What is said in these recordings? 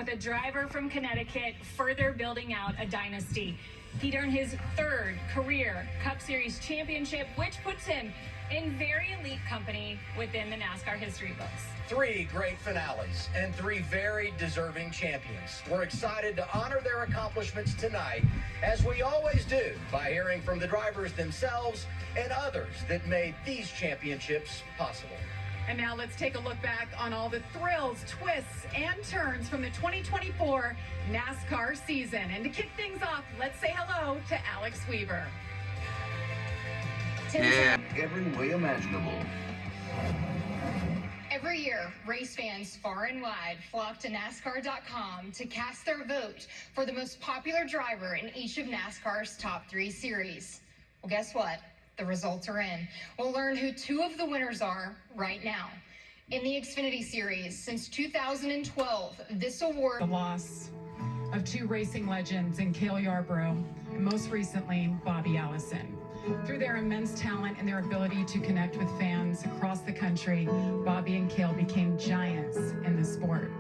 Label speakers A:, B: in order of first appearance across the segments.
A: with a driver from Connecticut further building out a dynasty. He'd earned his third career Cup Series championship, which puts him in very elite company within the NASCAR history books.
B: 3 great finales and 3 very deserving champions. We're excited to honor their accomplishments tonight, as we always do, by hearing from the drivers themselves and others that made these championships possible.
C: And now let's take a look back on all the thrills, twists, and turns from the 2024 NASCAR season. And to kick things off, let's say hello to Alex Weaver.
D: Yeah. Every way imaginable.
E: Every year, race fans far and wide flock to NASCAR.com to cast their vote for the most popular driver in each of NASCAR's top 3 series. Well, guess what? The results are in. We'll learn who 2 of the winners are right now. In the Xfinity Series, since 2012, this award...
C: The loss of 2 racing legends in Cale Yarborough, and most recently, Bobby Allison. Through their immense talent and their ability to connect with fans across the country, Bobby and Cale became giants in the sport.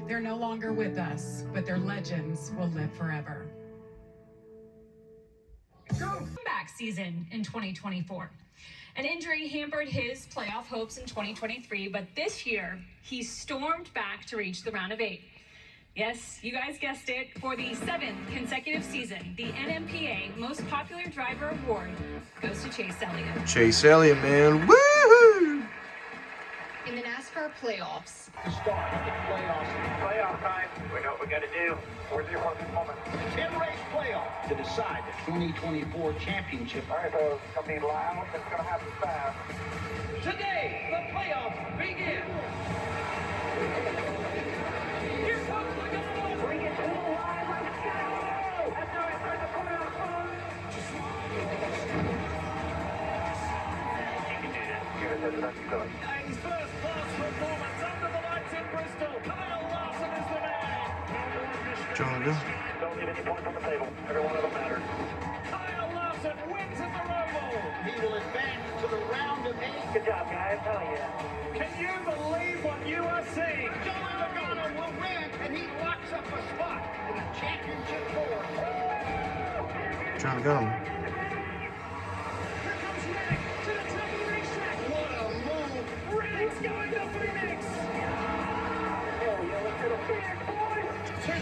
C: They're no longer with us, but their legends will live forever.
A: Comeback season in 2024. An injury hampered his playoff hopes in 2023, but this year he stormed back to reach the round of 8. Yes, you guys guessed it. For the 7th consecutive season, the NMPA Most Popular Driver Award goes to Chase Elliott.
D: Chase Elliott, man. Woohoo!
E: In the NASCAR playoffs.
F: The start of the playoffs. Playoff time. We know what we got to do. Where's your hardest moment? The 10-race playoff to decide the 2024 championship. All right, so it's going to be loud. It's going to happen fast. Today, the playoffs begin. Here comes Logano. Bring it to the line. Let's go. That's how I start the playoffs. You can do this. You're going to do that. His first class performance under the lights in Bristol. Kyle Larson is the man.
D: Jonathan.
F: Don't leave any points on the table. Every one of them matters. Kyle Larson wins at the Roval. He will advance to the round of 8. Good job, guys. Hell yeah. Can you believe what you are seeing? Joey Logano will win, and he locks up a spot in the championship 4.
D: Trying to go.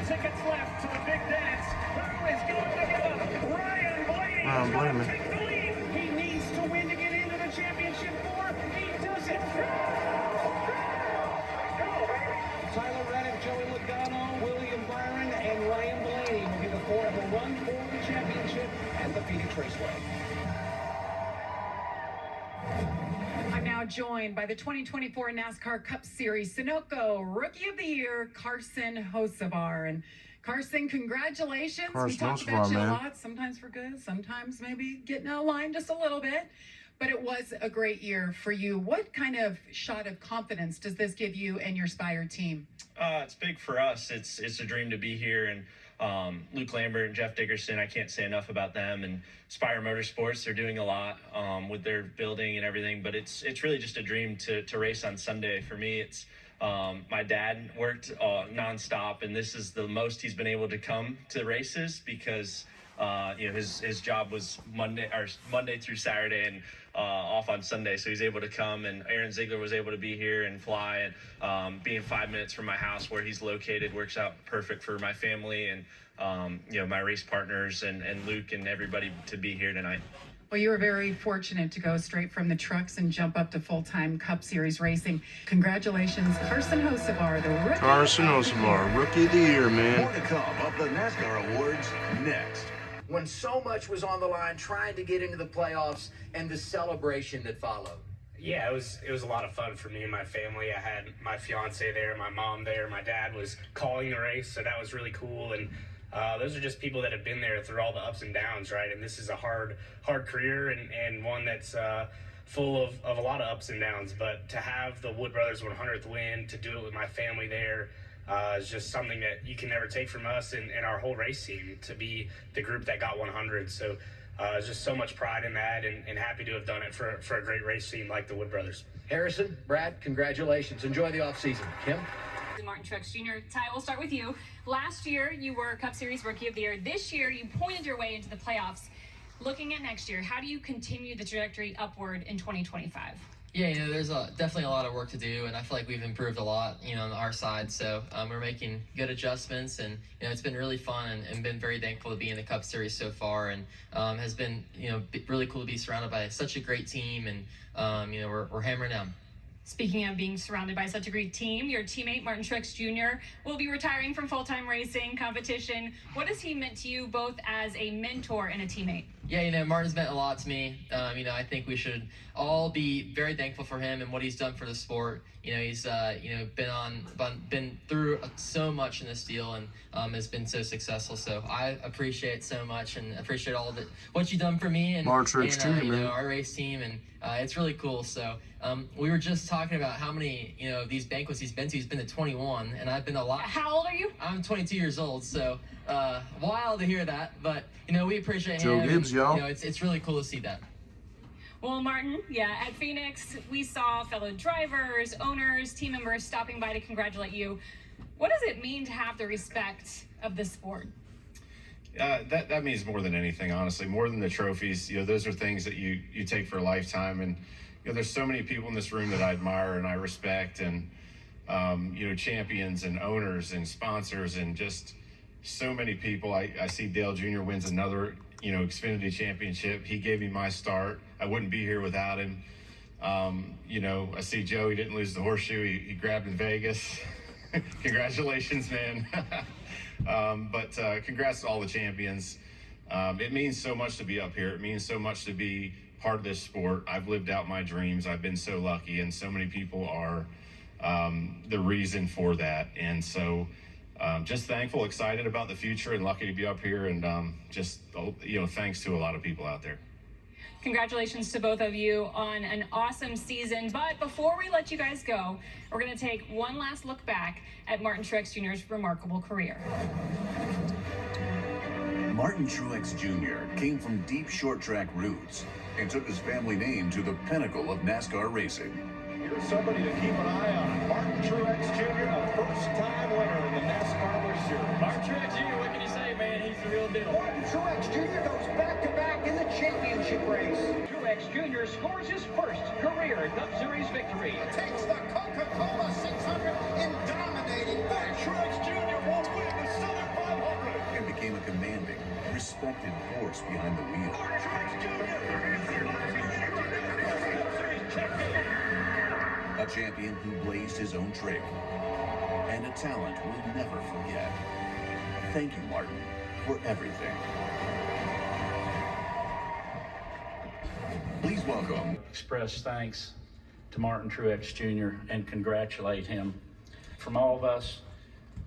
F: Tickets left to the big dance. Who is going to get up? Ryan Blaney.
D: Blaney.
F: Take the lead. He needs to win to get into the championship 4. He does it. Tyler Reddick, Joey Logano, William Byron, and Ryan Blaney will be the 4 that will run for the championship at the Phoenix Raceway.
C: I'm now joined by the 2024 NASCAR Cup Series Sunoco Rookie of the Year, Carson Hocevar. And Carson, congratulations.
D: Carson
C: we talked
D: Hocevar,
C: about you
D: man.
C: a lot, sometimes for good, sometimes maybe getting out of line just a little bit. But it was a great year for you. What kind of shot of confidence does this give you and your Spire team?
G: It's big for us. It's a dream to be here, and Luke Lambert and Jeff Dickerson, I can't say enough about them, and Spire Motorsports, they're doing a lot with their building and everything, but it's really just a dream to race on Sunday. For me, it's my dad worked nonstop, and this is the most he's been able to come to races because his job was Monday through Saturday and off on Sunday, so he's able to come, and Aaron Ziegler was able to be here and fly, and being 5 minutes from my house where he's located works out perfect for my family and my race partners and Luke and everybody to be here tonight.
C: Well, you were very fortunate to go straight from the trucks and jump up to full-time Cup Series racing. Congratulations, Carson Hocevar, the Rookie
D: Carson Hocevar, Rookie of the Year, man.
H: More to come of the NASCAR Awards next.
B: When so much was on the line trying to get into the playoffs and the celebration that followed.
I: Yeah, it was a lot of fun for me and my family. I had my fiance there, my mom there, my dad was calling the race, so that was really cool. And those are just people that have been there through all the ups and downs, right? And this is a hard career and one that's full of a lot of ups and downs. But to have the Wood Brothers 100th win, to do it with my family there, is just something that you can never take from us and our whole race team, to be the group that got 100. So there's just so much pride in that, and happy to have done it for a great race team like the Wood Brothers.
B: Harrison, Brad, congratulations. Enjoy the offseason. Kim?
A: Martin Truex Jr. Ty, we'll start with you. Last year, you were Cup Series Rookie of the Year. This year, you pointed your way into the playoffs. Looking at next year, how do you continue the trajectory upward in 2025?
J: Yeah, there's definitely a lot of work to do, and I feel like we've improved a lot, on our side. So we're making good adjustments, and it's been really fun, and been very thankful to be in the Cup Series so far, and has been really cool to be surrounded by such a great team, and we're hammering down.
A: Speaking of being surrounded by such a great team, your teammate Martin Truex Jr. will be retiring from full-time racing competition. What has he meant to you both as a mentor and a teammate?
J: Yeah, Martin's meant a lot to me. I think we should all be very thankful for him and what he's done for the sport. He's been through so much in this deal, and has been so successful. So I appreciate so much, and appreciate all that what you've done for me and our race team, and it's really cool. So we were just talking about how many of these banquets he's been to. He's been to 21, and I've been to a lot.
A: How old are you?
J: I'm 22 years old, so wild to hear that. But we appreciate
D: Joe
J: him.
D: Gibbs, y'all.
J: It's really cool to see that.
A: Well, Martin, at Phoenix, we saw fellow drivers, owners, team members stopping by to congratulate you. What does it mean to have the respect of the sport?
K: That means more than anything, honestly, more than the trophies. Those are things that you take for a lifetime. And, there's so many people in this room that I admire and I respect, and, champions and owners and sponsors, and just so many people. I see Dale Jr. wins another, Xfinity championship. He gave me my start. I wouldn't be here without him. I see Joe, he didn't lose the horseshoe. He grabbed in Vegas. Congratulations, man. But congrats to all the champions. It means so much to be up here. It means so much to be part of this sport. I've lived out my dreams. I've been so lucky, and so many people are the reason for that. And so just thankful, excited about the future, and lucky to be up here, and thanks to a lot of people out there.
A: Congratulations to both of you on an awesome season. But before we let you guys go, we're going to take one last look back at Martin Truex Jr.'s remarkable career.
H: Martin Truex Jr. came from deep short track roots and took his family name to the pinnacle of NASCAR racing.
F: Here's somebody to keep an eye on. Martin Truex Jr., a first-time winner in the NASCAR World Series.
L: Martin Truex Jr., what can you say, man? He's the real deal.
B: Martin Truex Jr. goes back-to-back in the championship race.
L: Truex Jr. scores his first career Cup Series victory.
B: Takes the Coca-Cola 600 in dominating fashion.
F: Truex Jr. will win the Southern 500.
H: And became a commanding, respected force behind the wheel.
F: Martin Truex Jr.
H: A champion who blazed his own trail. And a talent we'll never forget. Thank you, Martin, for everything. Please welcome.
M: Express thanks to Martin Truex Jr. and congratulate him. From all of us,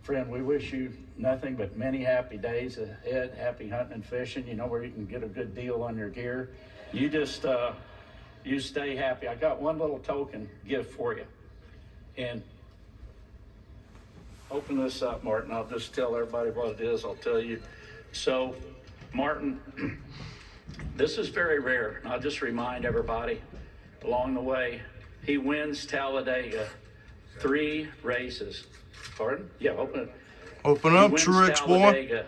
M: friend, we wish you nothing but many happy days ahead, happy hunting and fishing, where you can get a good deal on your gear. You just, you stay happy. I got one little token gift for you. And open this up, Martin. I'll just tell everybody what it is. I'll tell you. So, Martin, this is very rare. And I'll just remind everybody along the way, he wins Talladega 3 races. Pardon? Yeah, open it.
D: Open up, Truex boy.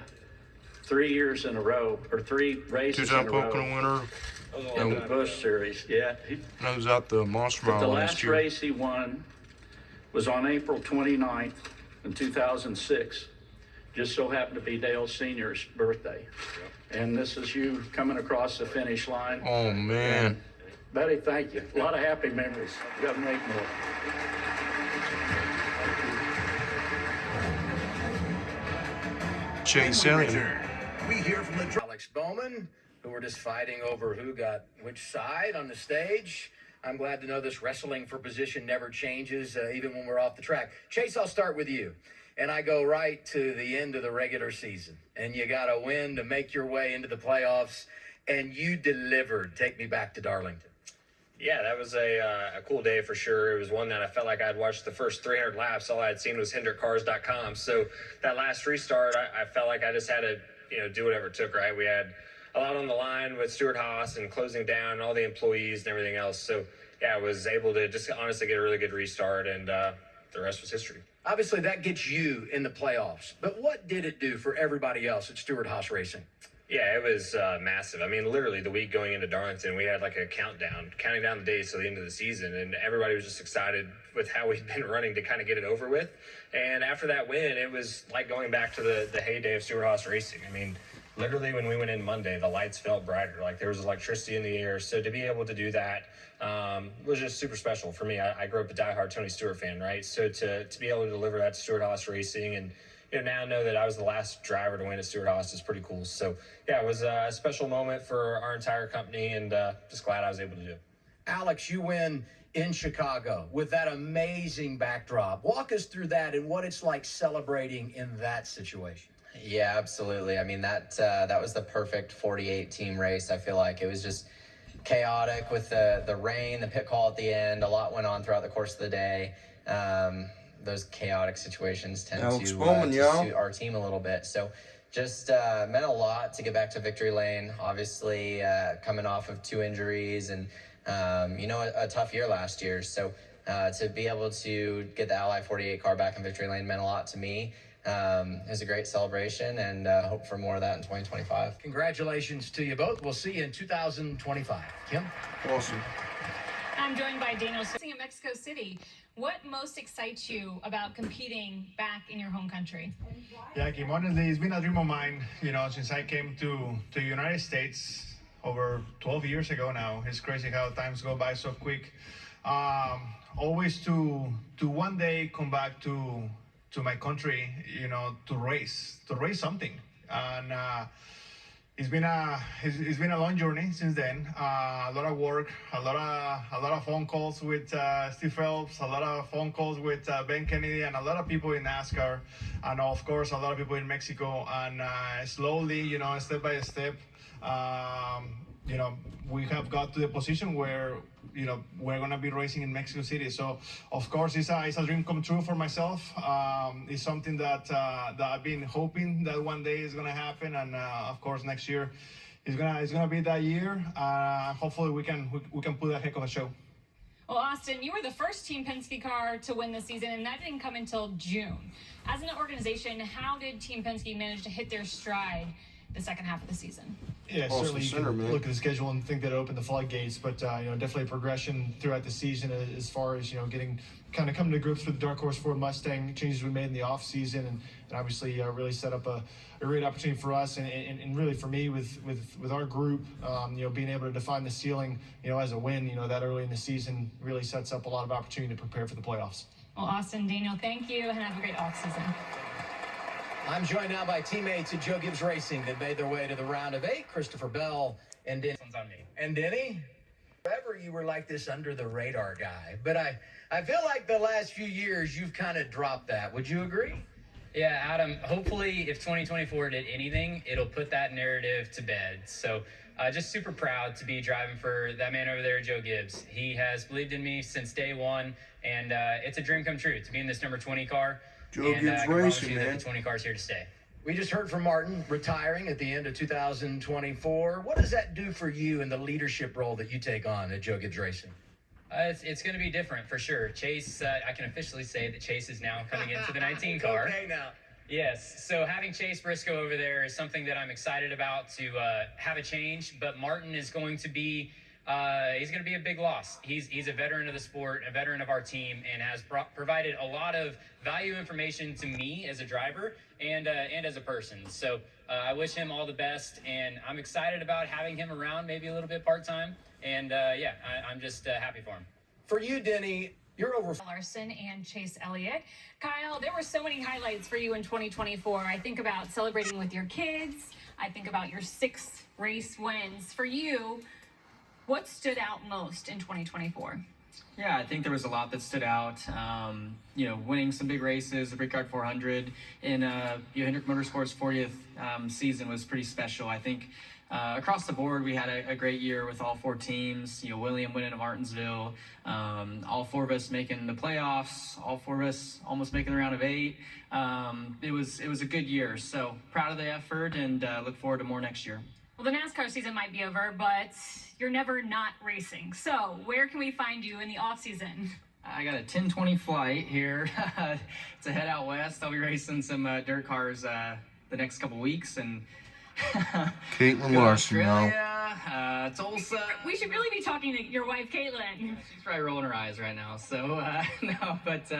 M: 3 years in a row, or 3 races in a row.
D: Two-time Pocono winner.
M: In the Busch Series, yeah.
D: Knows out the Monster Mile
M: the
D: last year.
M: race he won was on April 29th in 2006. Just so happened to be Dale Sr.'s birthday. And this is you coming across the finish line.
D: Oh, man.
M: And, buddy, thank you. A lot of happy memories. You got to make more.
D: Chase Elliott.
H: We hear from the
B: Alex Bowman, who were just fighting over who got which side on the stage. I'm glad to know this wrestling for position never changes, even when we're off the track. Chase, I'll start with you. And I go right to the end of the regular season. And you got to win to make your way into the playoffs. And you delivered. Take me back to Darlington.
N: Yeah, that was a cool day for sure. It was one that I felt like I'd watched the first 300 laps. All I had seen was HendrickCars.com. So that last restart, I felt like I just had to, do whatever it took, right? We had a lot on the line with Stuart Haas and closing down all the employees and everything else. So, yeah, I was able to just honestly get a really good restart, and the rest was history.
B: Obviously, that gets you in the playoffs. But what did it do for everybody else at Stewart-Haas Racing?
N: Yeah, it was massive. I mean, literally the week going into Darlington, we had like a countdown, counting down the days till the end of the season, and everybody was just excited with how we'd been running to kind of get it over with. And after that win, it was like going back to the heyday of Stewart-Haas Racing. I mean, literally when we went in Monday, the lights felt brighter, like there was electricity in the air. So to be able to do that was just super special for me. I grew up a diehard Tony Stewart fan, right? So to be able to deliver that to Stewart-Haas Racing and now know that I was the last driver to win at Stewart-Haas is pretty cool. So, yeah, it was a special moment for our entire company, and just glad I was able to do it.
B: Alex, you win in Chicago with that amazing backdrop. Walk us through that and what it's like celebrating in that situation.
O: Yeah, absolutely. I mean, that was the perfect 48-team race. I feel like it was just chaotic with the rain, the pit call at the end. A lot went on throughout the course of the day. Those chaotic situations tend to suit our team a little bit. So just meant a lot to get back to victory lane, obviously coming off of 2 injuries and, a tough year last year. So to be able to get the Ally 48 car back in victory lane meant a lot to me. It was a great celebration and hope for more of that in 2025.
B: Congratulations to you both. We'll see you in 2025. Kim?
D: Awesome.
A: I'm joined by Daniel in Mexico City. What most excites you about competing back in your home country?
P: Yeah, Kim, honestly, it's been a dream of mine, since I came to the United States over 12 years ago now. It's crazy how times go by so quick. Always to one day come back to my country, to race something. And it's been a long journey since then. A lot of work, a lot of phone calls with Steve Phelps, a lot of phone calls with Ben Kennedy, and a lot of people in NASCAR, and of course a lot of people in Mexico. And slowly, step by step, we have got to the position where we're gonna be racing in Mexico City. So of course it's a dream come true for myself. It's something that I've been hoping that one day is gonna happen, and of course next year is gonna be that year. Hopefully we can put a heck of a show.
A: Well, Austin, you were the first Team Penske car to win this season, and that didn't come until June. As an organization, how did Team Penske manage to hit their stride the second half of the season?
P: Yeah, certainly you can look at the schedule and think that it opened the floodgates, but definitely progression throughout the season as far as getting coming to grips with the Dark Horse Ford Mustang changes we made in the off season, and obviously really set up a great opportunity for us and really for me with our group, being able to define the ceiling as a win that early in the season really sets up a lot of opportunity to prepare for the playoffs.
A: Well, Austin, Daniel, thank you, and have a great off season.
B: I'm joined now by teammates at Joe Gibbs Racing that made their way to the round of 8. Christopher Bell and Denny.
I: On me.
B: And Denny, forever you were like this under the radar guy, but I feel like the last few years you've kind of dropped that. Would you agree?
Q: Yeah, Adam, hopefully if 2024 did anything, it'll put that narrative to bed. So just super proud to be driving for that man over there, Joe Gibbs. He has believed in me since day one, and it's a dream come true to be in this number 20 car.
D: Joe Gibbs Racing, man.
Q: The 20 cars here to stay.
B: We just heard from Martin retiring at the end of 2024. What does that do for you in the leadership role that you take on at Joe Gibbs Racing?
Q: It's going to be different for sure. Chase, I can officially say that Chase is now coming into the 19 car.
B: Okay now.
Q: Yes, so having Chase Briscoe over there is something that I'm excited about to have a change, but Martin is going to be he's going to be a big loss. He's a veteran of the sport, a veteran of our team, and has provided a lot of value information to me as a driver and as a person. So I wish him all the best, and I'm excited about having him around, maybe a little bit part-time. And I'm just happy for him.
B: For you, Denny, you're over
A: Larson and Chase Elliott. Kyle, there were so many highlights for you in 2024. I think about celebrating with your kids. I think about your 6 race wins. For you, what stood out most in 2024?
R: Yeah, I think there was a lot that stood out. Winning some big races, the Brickyard 400 in Hendrick Motorsports' 40th season was pretty special. I think across the board, we had a great year with all 4 teams. William winning at Martinsville, all 4 of us making the playoffs, all 4 of us almost making the round of 8. It was a good year. So proud of the effort and look forward to more next year.
A: Well, the NASCAR season might be over, but you're never not racing. So where can we find you in the off season?
R: I got a 10:20 flight here to head out west. I'll be racing some dirt cars the next couple weeks, and
D: Caitlin Larson,
R: Australia, Tulsa.
A: We should really be talking to your wife, Caitlin.
R: She's probably rolling her eyes right now. So no, but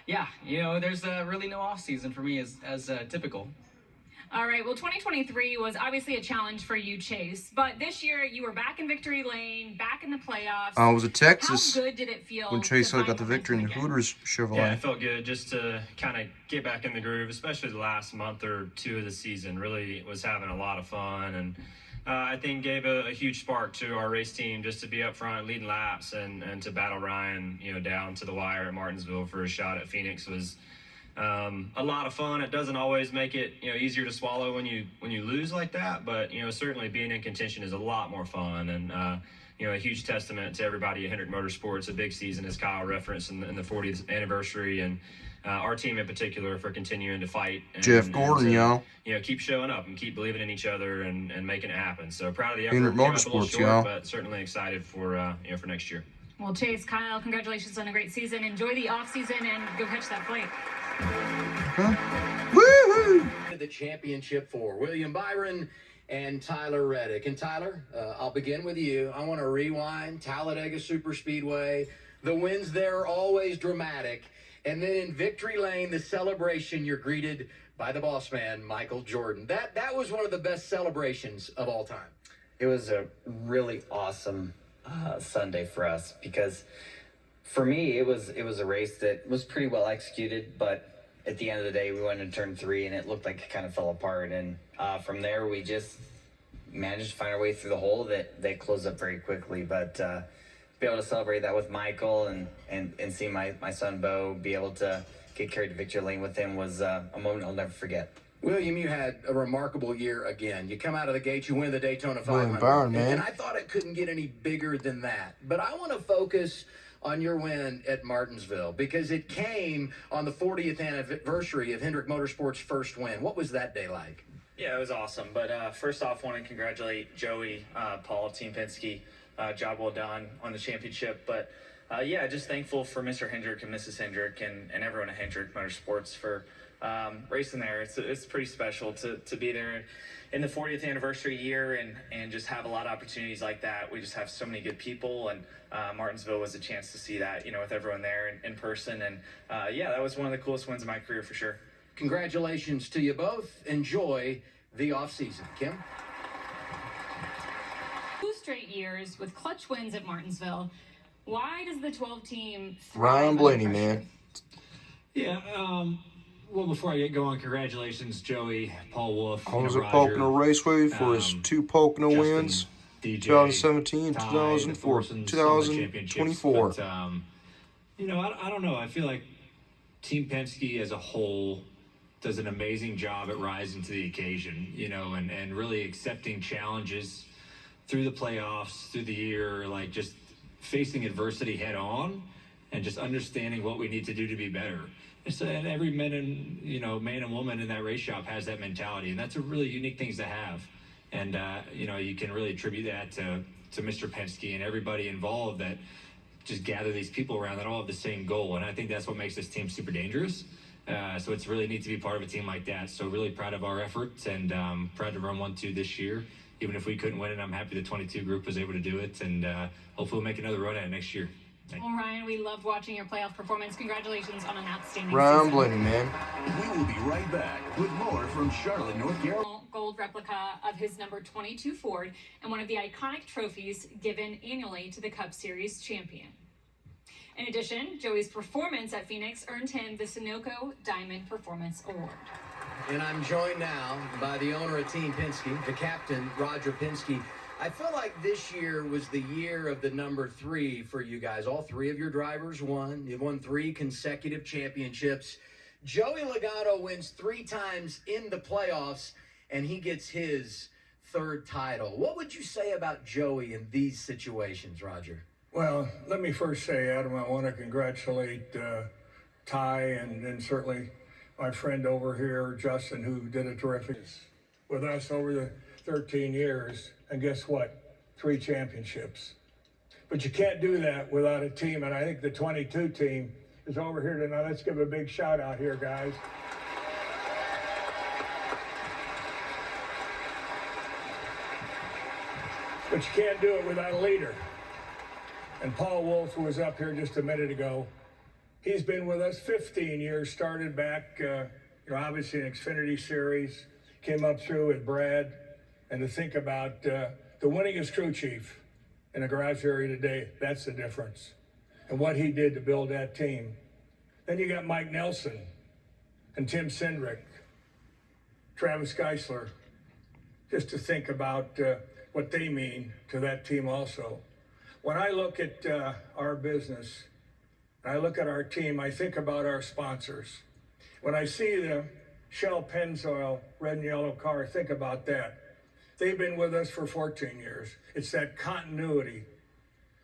R: yeah, you know, there's really no off season for me as typical.
A: All right, well, 2023 was obviously a challenge for you, Chase, but this year you were back in victory lane, back in the playoffs.
D: I was at Texas.
A: How good did it feel
D: when Chase
A: to
D: got the victory in the Hooters Chevrolet?
N: Yeah, it felt good just to kind of get back in the groove, especially the last month or two of the season. Really was having a lot of fun, and I think gave a huge spark to our race team just to be up front leading laps and to battle Ryan, you know, down to the wire at Martinsville for a shot at Phoenix was a lot of fun. It doesn't always make it, you know, easier to swallow when you lose like that, but you know, certainly being in contention is a lot more fun, and you know, a huge testament to everybody at Hendrick Motorsports. A big season, as Kyle referenced, in the 40th anniversary, and our team in particular for continuing to fight. And,
D: Jeff Gordon,
N: you know, keep showing up and keep believing in each other and making it happen. So proud of the effort.
D: Hendrick
N: Came up a little
D: Motorsports,
N: short, but certainly excited for you know, for next year.
A: Well, Chase, Kyle, congratulations on a great season. Enjoy the off season and go catch that flight.
B: Woohoo! The championship for William Byron and Tyler Reddick. And Tyler, I'll begin with you. I want to rewind. Talladega Superspeedway. The wins there are always dramatic. And then in victory lane, the celebration, you're greeted by the boss man, Michael Jordan. That was one of the best celebrations of all time.
S: It was a really awesome Sunday for us, because for me, it was a race that was pretty well executed, but at the end of the day, we went into turn 3 and it looked like it kind of fell apart. And from there, we just managed to find our way through the hole that closed up very quickly. But be able to celebrate that with Michael and see my son Bo be able to get carried to victory lane with him was a moment I'll never forget.
B: William, you had a remarkable year again. You come out of the gate, you win the Daytona 500.
D: Byron, man.
B: And I thought it couldn't get any bigger than that. But I want to focus on your win at Martinsville, because it came on the 40th anniversary of Hendrick Motorsports' first win. What was that day like?
T: Yeah, it was awesome. But first off, I want to congratulate Joey, Paul, Team Penske. Job well done on the championship. But yeah, just thankful for Mr. Hendrick and Mrs. Hendrick and everyone at Hendrick Motorsports for racing there. It's pretty special to be there in the 40th anniversary year and just have a lot of opportunities like that. We just have so many good people, and Martinsville was a chance to see that, you know, with everyone there in person. And yeah, that was one of the coolest wins of my career for sure.
B: Congratulations to you both. Enjoy the off season. Kim?
A: 2 straight years with clutch wins at Martinsville. Why does the 12 team
D: Ryan Blaney, man.
U: Yeah, well, before I get going, congratulations, Joey, Paul Wolf.
D: I was at Pocono Raceway for his 2 Pocono wins,
U: DJ,
D: 2017,
U: Ty,
D: 2004, 2024.
U: But, you know, I don't know. I feel like Team Penske as a whole does an amazing job at rising to the occasion, you know, and really accepting challenges through the playoffs, through the year, like just facing adversity head on and just understanding what we need to do to be better. And every man and woman in that race shop has that mentality, and that's a really unique thing to have. And you know, you can really attribute that to Mr. Penske and everybody involved that just gather these people around that all have the same goal. And I think that's what makes this team super dangerous. So it's really neat to be part of a team like that. So really proud of our efforts, and proud to run 1-2 this year. Even if we couldn't win it, I'm happy the 22 group was able to do it, and hopefully we'll make another run at it next year.
A: Well, Ryan, we loved watching your playoff performance. Congratulations on an outstanding
D: Ryan
A: season.
D: Blaney, man.
H: We will be right back with more from Charlotte, North Carolina.
A: Gold replica of his number 22 Ford and one of the iconic trophies given annually to the Cup Series champion. In addition, Joey's performance at Phoenix earned him the Sunoco Diamond Performance Award.
B: And I'm joined now by the owner of Team Penske, the captain, Roger Penske. I feel like this year was the year of the number 3 for you guys. All 3 of your drivers won. You've won 3 consecutive championships. Joey Logano wins 3 times in the playoffs, and he gets his 3rd title. What would you say about Joey in these situations, Roger?
V: Well, let me first say, Adam, I want to congratulate Ty and certainly my friend over here, Justin, who did a terrific with us over the 13 years. And guess what? 3 championships. But you can't do that without a team, and I think the 22 team is over here tonight. Let's give a big shout out here, guys. But you can't do it without a leader. And Paul Wolf, who was up here just a minute ago, he's been with us 15 years, started back, obviously in Xfinity Series, came up through with Brad. And to think about the winningest crew chief in the garage area today, that's the difference. And what he did to build that team. Then you got Mike Nelson and Tim Cindric, Travis Geisler, just to think about what they mean to that team also. When I look at our business, and I look at our team, I think about our sponsors. When I see the Shell Pennzoil red and yellow car, think about that. They've been with us for 14 years. It's that continuity,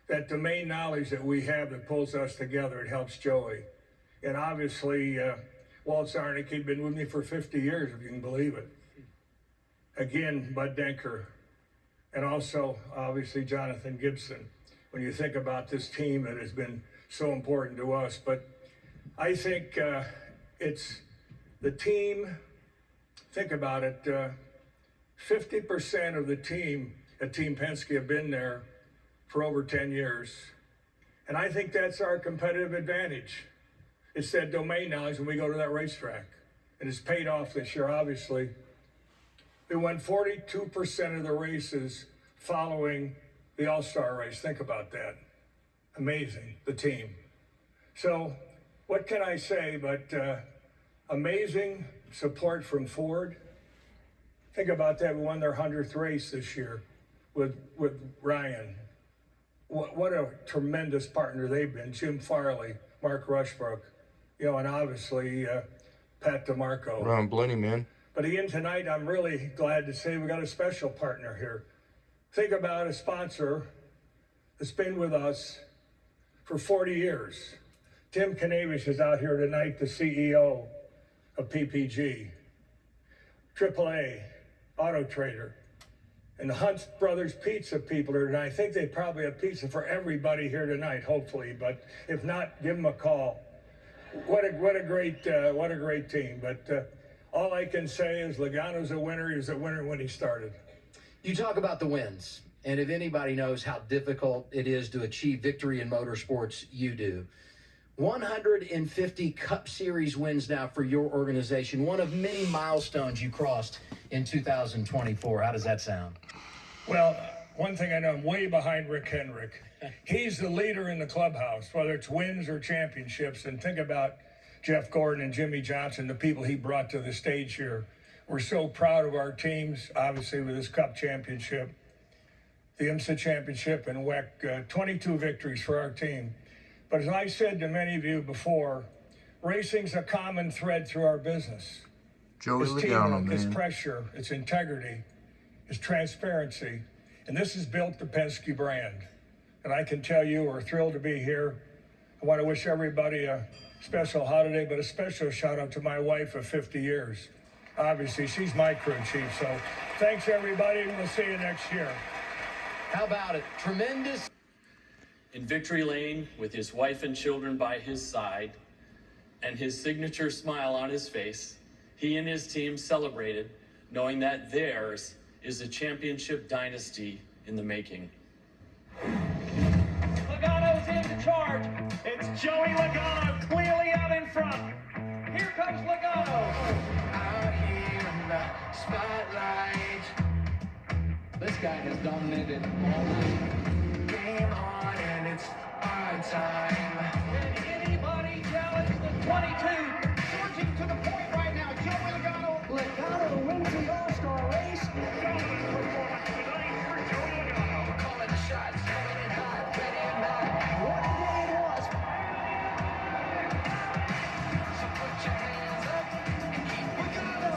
V: that domain knowledge that we have that pulls us together. It helps Joey. And obviously, Walt Zarnick, he'd been with me for 50 years, if you can believe it. Again, Bud Denker. And also, obviously, Jonathan Gibson. When you think about this team that has been so important to us. But I think it's the team, think about it, 50% of the team at Team Penske have been there for over 10 years. And I think that's our competitive advantage. It's that domain knowledge when we go to that racetrack. And it's paid off this year, obviously. We won 42% of the races following the All-Star race. Think about that. Amazing, the team. So what can I say but amazing support from Ford. Think about that. We won their 100th race this year with Ryan. What a tremendous partner they've been. Jim Farley, Mark Rushbrook, and obviously Pat DeMarco.
D: Ron Blaney, man.
V: But again, tonight, I'm really glad to say we got a special partner here. Think about a sponsor that's been with us for 40 years. Tim Knavish is out here tonight, the CEO of PPG. AAA, Auto Trader, and the Hunt Brothers Pizza people are tonight. I think they probably have pizza for everybody here tonight, hopefully. But if not, give them a call. What a great team. But all I can say is Logano's a winner. He was a winner when he started.
E: You talk about the wins, and if anybody knows how difficult it is to achieve victory in motorsports, you do. 150 Cup Series wins now for your organization, one of many milestones you crossed in 2024. How does that sound?
V: Well, one thing I know, I'm way behind Rick Hendrick. He's the leader in the clubhouse, whether it's wins or championships. And think about Jeff Gordon and Jimmy Johnson, the people he brought to the stage here. We're so proud of our teams, obviously, with this Cup championship, the IMSA championship, and WEC, 22 victories for our team. But as I said to many of you before, racing's a common thread through our business.
D: Joey
V: It's
D: Logano,
V: teamwork, it's
D: man.
V: pressure, it's integrity, it's transparency. And this has built the Penske brand. And I can tell you, we're thrilled to be here. I want to wish everybody a special holiday, but a special shout out to my wife of 50 years. Obviously, she's my crew chief. So thanks, everybody, and we'll see you next year.
E: How about it? Tremendous.
G: In victory lane, with his wife and children by his side and his signature smile on his face, he and his team celebrated, knowing that theirs is a championship dynasty in the making.
L: Logano's in the charge. It's Joey Logano clearly out in front. Here comes Logano.
E: Out here in the spotlight. This guy has dominated all night. Game on and it's our time.
L: Can anybody challenge the 22? Surging to the point right now. Joey Logano. Logano wins the All-Star race. Dominant performance tonight for Joey Logano.
E: We're calling the shots, coming in hot, ready and hot.
L: What a day it was.
E: So put your hands up and keep
L: Logano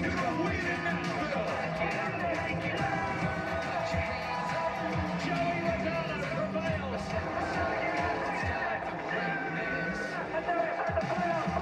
L: is going to win in Nashville.
E: Put your hands up.
L: Joey Logano prevails.
E: Time for greatness.
L: And now it's at the playoff.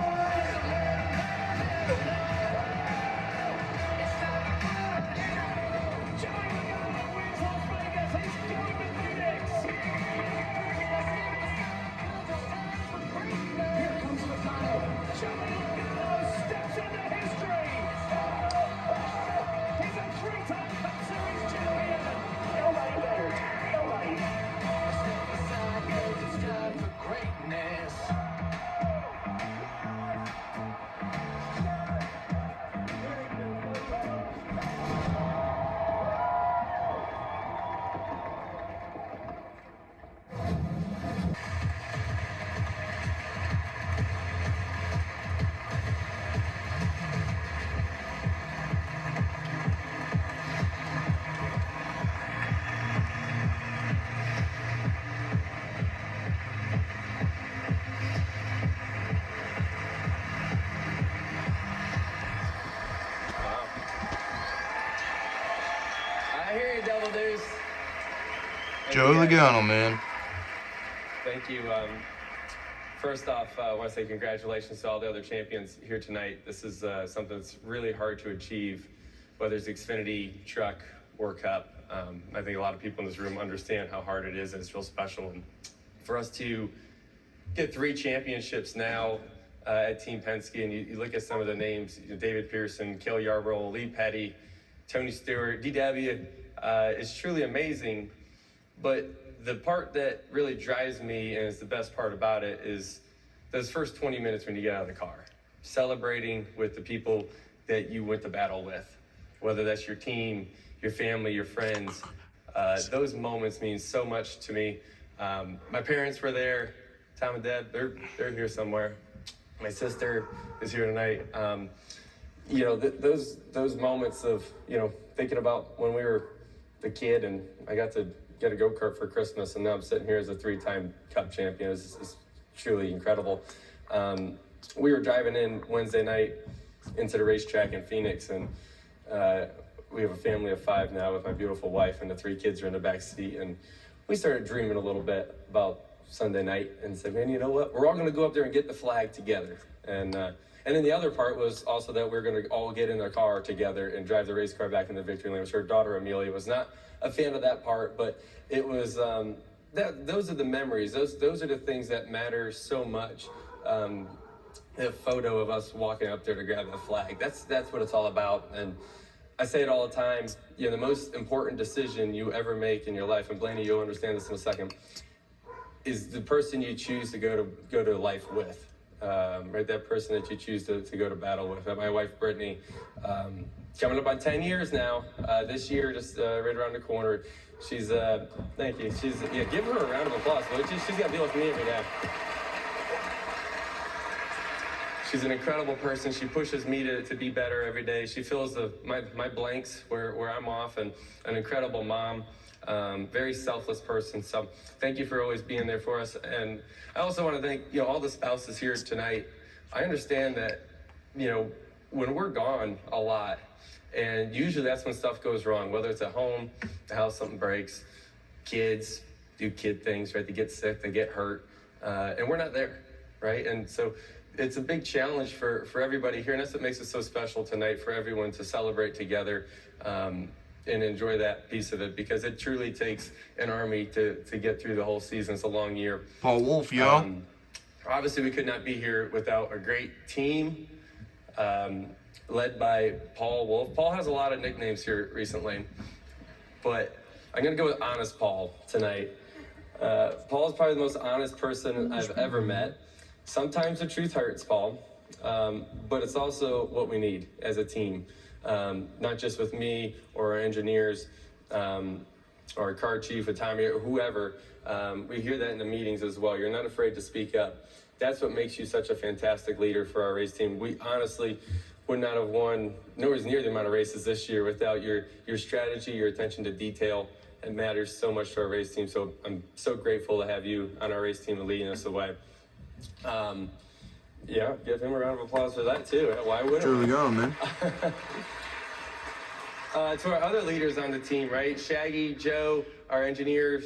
D: Joey Logano, man.
C: Thank you. First off, I want to say congratulations to all the other champions here tonight. This is something that's really hard to achieve, whether it's Xfinity, Truck, or Cup. I think a lot of people in this room understand how hard it is, and it's real special. And for us to get 3 championships now at Team Penske, and you look at some of the names, David Pearson, Cale Yarborough, Lee Petty, Tony Stewart, DW, it's truly amazing. But the part that really drives me, and is the best part about it, is those first 20 minutes when you get out of the car, celebrating with the people that you went to battle with, whether that's your team, your family, your friends. Those moments mean so much to me. My parents were there, Tom and Deb, they're here somewhere. My sister is here tonight. Those moments of, thinking about when we were the kid and I got to get a go-kart for Christmas, and now I'm sitting here as a 3-time Cup champion. It's truly incredible. We were driving in Wednesday night into the racetrack in Phoenix, and we have a family of 5 now with my beautiful wife, and the 3 kids are in the back seat, and we started dreaming a little bit about Sunday night and said, man, you know what? We're all going to go up there and get the flag together. And then the other part was also that we're going to all get in the car together and drive the race car back in the victory lane. Her daughter Amelia was not a fan of that part, but it was those are the memories. Those are the things that matter so much. The photo of us walking up there to grab the flag. That's what it's all about. And I say it all the time. The most important decision you ever make in your life, and Blaney, you'll understand this in a second, is the person you choose to go to life with. Right, that person that you choose to go to battle with. My wife Brittany, coming up on 10 years now. This year, just right around the corner. She's thank you. She's give her a round of applause. She's got to deal with me every day. She's an incredible person. She pushes me to be better every day. She fills my blanks where I'm off, and an incredible mom. Very selfless person. So thank you for always being there for us. And I also want to thank all the spouses here tonight. I understand that when we're gone a lot, and usually that's when stuff goes wrong, whether it's at home, the house, something breaks, kids do kid things, right? They get sick, they get hurt, and we're not there, right? And so it's a big challenge for everybody here, and that's what makes it so special tonight, for everyone to celebrate together and enjoy that piece of it, because it truly takes an army to get through the whole season. It's a long year.
D: Paul Wolf, yo.
C: Obviously, we could not be here without a great team led by Paul Wolf. Paul has a lot of nicknames here recently, but I'm going to go with Honest Paul tonight. Paul is probably the most honest person I've ever met. Sometimes the truth hurts, Paul, but it's also what we need as a team. Not just with me or our engineers or our car chief with Tommy or whoever. We hear that in the meetings as well. You're not afraid to speak up. That's what makes you such a fantastic leader for our race team. We honestly would not have won nowhere near the amount of races this year without your strategy, your attention to detail. It matters so much to our race team. So I'm so grateful to have you on our race team and leading us away. Yeah, give him a round of applause for that too. Why wouldn't
D: Truly going, man.
C: To our other leaders on the team, right? Shaggy, Joe, our engineers,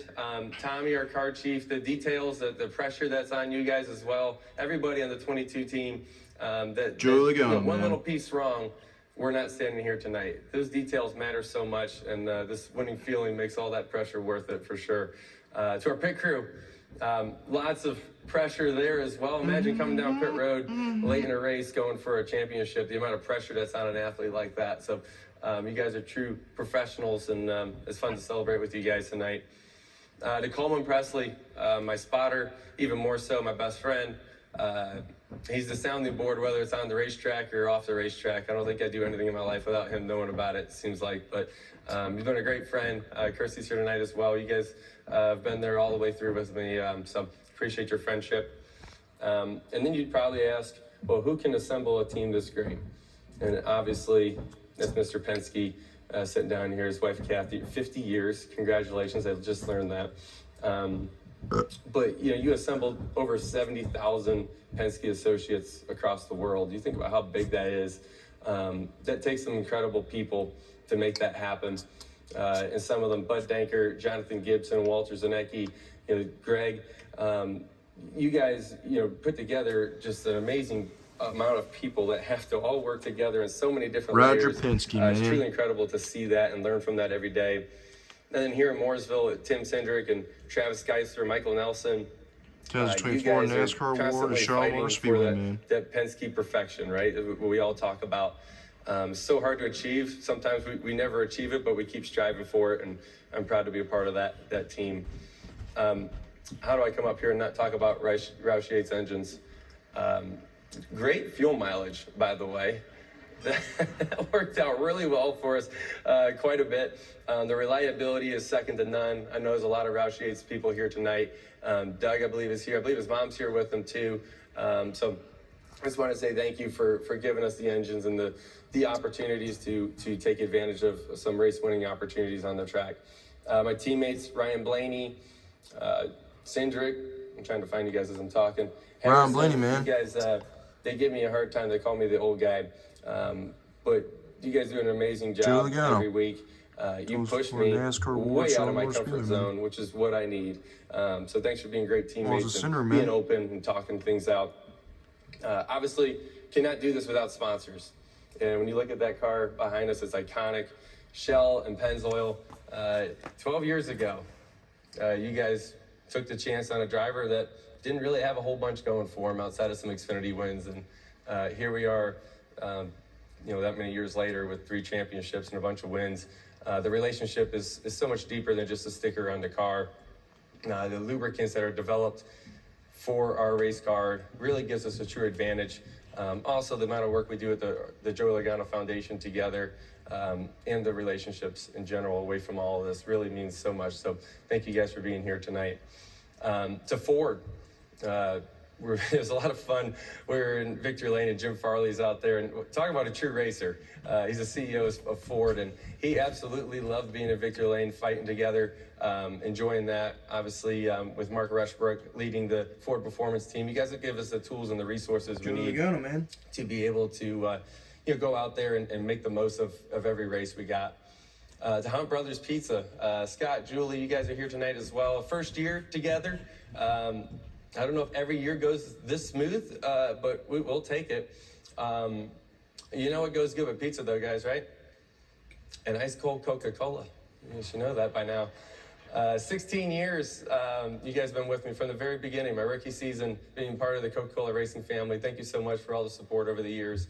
C: Tommy, our car chief, the details, the pressure that's on you guys as well. Everybody on the 22 team. One little piece wrong, we're not standing here tonight. Those details matter so much, and this winning feeling makes all that pressure worth it for sure. To our pit crew, lots of pressure there as well. Imagine coming down pit road late in a race going for a championship, the amount of pressure that's on an athlete like that. So you guys are true professionals, and it's fun to celebrate with you guys tonight. To Coleman Presley, my spotter, even more so, my best friend. He's the sounding board, whether it's on the racetrack or off the racetrack. I don't think I'd do anything in my life without him knowing about it seems like. But you've been a great friend. Kirsty's here tonight as well. You guys have been there all the way through with me, so appreciate your friendship. And then you'd probably ask, well, who can assemble a team this great? And obviously, that's Mr. Penske sitting down here, his wife Kathy, 50 years. Congratulations, I just learned that. But you assembled over 70,000 Penske associates across the world. You think about how big that is. That takes some incredible people to make that happen. and some of them, Bud Danker, Jonathan Gibson, Walter Zanecki, Greg, you guys, put together just an amazing amount of people that have to all work together in so many different
D: Roger
C: layers.
D: Penske, man.
C: It's truly incredible to see that and learn from that every day. And then here in Mooresville, Tim Cindric and Travis Geisler, Michael Nelson.
D: 2024 NASCAR award to Charlotte Motor Speedway, man.
C: That Penske perfection, right? What we all talk about. So hard to achieve. Sometimes we never achieve it, but we keep striving for it, and I'm proud to be a part of that team. How do I come up here and not talk about Roush Yates engines? Great fuel mileage, by the way. That worked out really well for us quite a bit. The reliability is second to none. I know there's a lot of Roush Yates people here tonight. Doug, I believe, is here. I believe his mom's here with him, too. So I just want to say thank you for giving us the engines and the opportunities to take advantage of some race-winning opportunities on the track. My teammates, Ryan Blaney, Cindric, I'm trying to find you guys as I'm talking.
D: Ryan Blaney, man.
C: You guys, they give me a hard time. They call me the old guy. But you guys do an amazing job every week. You push me way out of my comfort zone, which is what I need. So thanks for being great teammates and being open and talking things out. Obviously, cannot do this without sponsors. And when you look at that car behind us, it's iconic. Shell and Pennzoil. 12 years ago, you guys took the chance on a driver that didn't really have a whole bunch going for him outside of some Xfinity wins. And here we are, that many years later with 3 championships and a bunch of wins. The relationship is so much deeper than just a sticker on the car. The lubricants that are developed for our race car really gives us a true advantage. Also, the amount of work we do at the Joey Logano Foundation together and the relationships in general away from all of this really means so much. So thank you guys for being here tonight. To Ford, it was a lot of fun. We were in Victory Lane and Jim Farley's out there, and talking about a true racer. He's the CEO of Ford, and he absolutely loved being in Victory Lane, fighting together, enjoying that. Obviously, with Mark Rushbrook leading the Ford Performance team, you guys will give us the tools and the resources we need to be able to go out there and make the most of every race we got. To Hunt Brothers Pizza, Scott, Julie, you guys are here tonight as well. First year together. I don't know if every year goes this smooth, but we'll take it. You know what goes good with pizza, though, guys, right? An ice cold Coca-Cola. You should know that by now. 16 years, you guys have been with me from the very beginning, my rookie season, being part of the Coca-Cola racing family. Thank you so much for all the support over the years.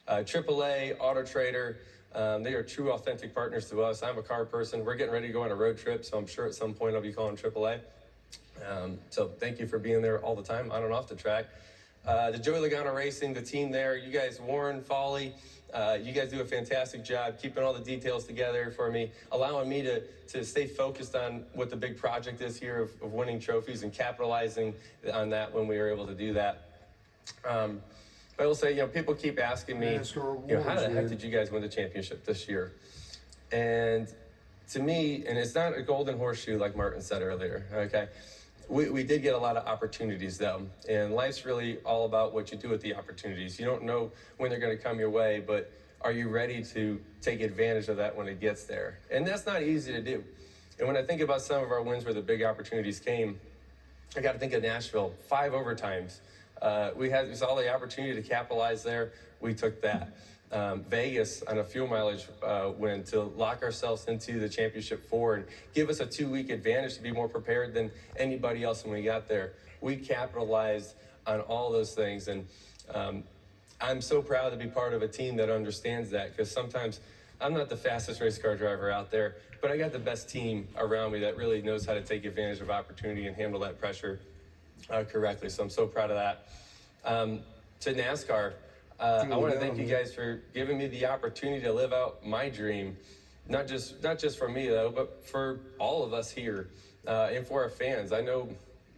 C: AAA, Auto Trader, they are true, authentic partners to us. I'm a car person. We're getting ready to go on a road trip, so I'm sure at some point I'll be calling AAA. So thank you for being there all the time, on and off the track. The Joey Logano Racing, the team there, you guys, Warren, Foley, you guys do a fantastic job keeping all the details together for me, allowing me to stay focused on what the big project is here of winning trophies and capitalizing on that when we were able to do that. I will say, people keep asking me, how the heck did you guys win the championship this year? And to me, and it's not a golden horseshoe like Martin said earlier, okay? We did get a lot of opportunities, though, and life's really all about what you do with the opportunities. You don't know when they're going to come your way, but are you ready to take advantage of that when it gets there? And that's not easy to do. And when I think about some of our wins where the big opportunities came, I got to think of Nashville, 5 overtimes. We saw the opportunity to capitalize there. We took that. Vegas on a fuel mileage win to lock ourselves into the championship 4 and give us a 2-week advantage to be more prepared than anybody else when we got there. We capitalized on all those things, and I'm so proud to be part of a team that understands that, because sometimes I'm not the fastest race car driver out there, but I got the best team around me that really knows how to take advantage of opportunity and handle that pressure correctly. So I'm so proud of that. To NASCAR, I want to thank you guys for giving me the opportunity to live out my dream, not just for me though, but for all of us here and for our fans. I know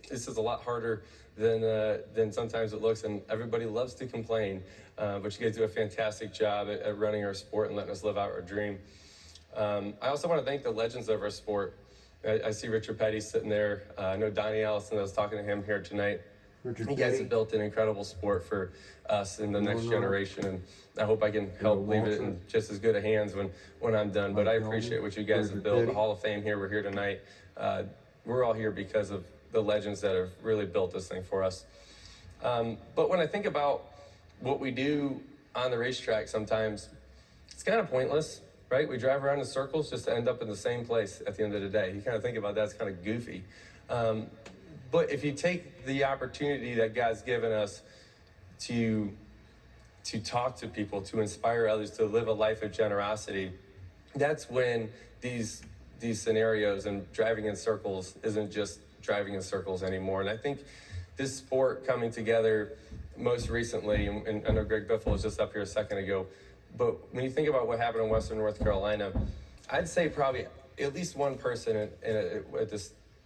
C: this is a lot harder than sometimes it looks, and everybody loves to complain, but you guys do a fantastic job at running our sport and letting us live out our dream. I also want to thank the legends of our sport. I see Richard Petty sitting there. I know Donnie Allison, I was talking to him here tonight. You guys have built an incredible sport for us in the next generation, and I hope I can help leave it in just as good of hands when I'm done. But I appreciate what you guys have built. The Hall of Fame here, we're here tonight. We're all here because of the legends that have really built this thing for us. But when I think about what we do on the racetrack, sometimes it's kind of pointless, right? We drive around in circles just to end up in the same place at the end of the day. You kind of think about that, it's kind of goofy. But if you take the opportunity that God's given us to talk to people, to inspire others, to live a life of generosity, that's when these scenarios and driving in circles isn't just driving in circles anymore. And I think this sport coming together most recently, and I know Greg Biffle was just up here a second ago, but when you think about what happened in Western North Carolina, I'd say probably at least one person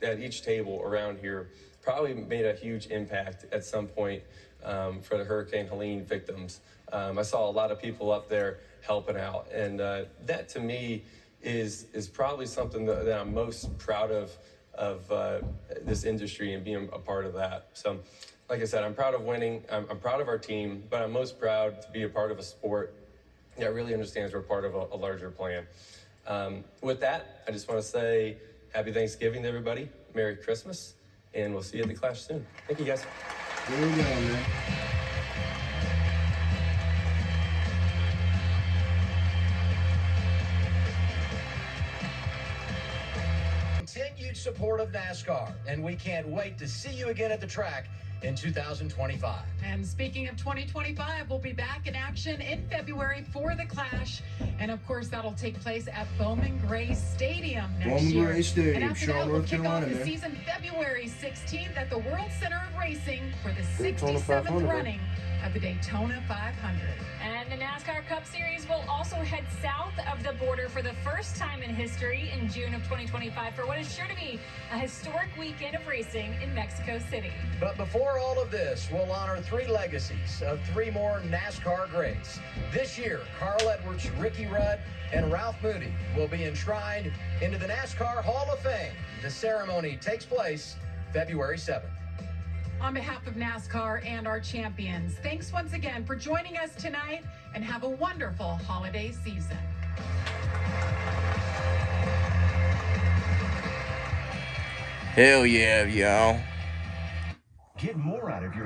C: at each table around here probably made a huge impact at some point for the Hurricane Helene victims. I saw a lot of people up there helping out, and that to me is probably something that I'm most proud of this industry and being a part of that. So, like I said, I'm proud of winning. I'm proud of our team, but I'm most proud to be a part of a sport that really understands we're part of a larger plan. With that, I just want to say happy Thanksgiving to everybody. Merry Christmas, and we'll see you at the Clash soon. Thank you, guys.
D: There we go, man.
B: Continued support of NASCAR, and we can't wait to see you again at the track in 2025.
J: And speaking of 2025, we'll be back in action in February for the Clash. And of course, that'll take place at Bowman Gray Stadium next year.
D: Bowman Gray Stadium,
J: and after that,
D: Charlotte,
J: we'll
D: North
J: kick off
D: Carolina,
J: the
D: man.
J: season February 16th at the World Center of Racing for the
D: Daytona
J: 67th
D: 500.
J: running of the Daytona 500.
A: And the NASCAR Cup Series will also head south of the border for the first time in history in June of 2025 for what is sure to be a historic weekend of racing in Mexico City.
B: But before all of this, we'll honor three legacies of three more NASCAR greats. This year, Carl Edwards, Ricky Rudd, and Ralph Moody will be enshrined into the NASCAR Hall of Fame. The ceremony takes place February 7th.
J: On behalf of NASCAR and our champions, thanks once again for joining us tonight, and have a wonderful holiday season.
K: Hell yeah, y'all.
H: Get more out of your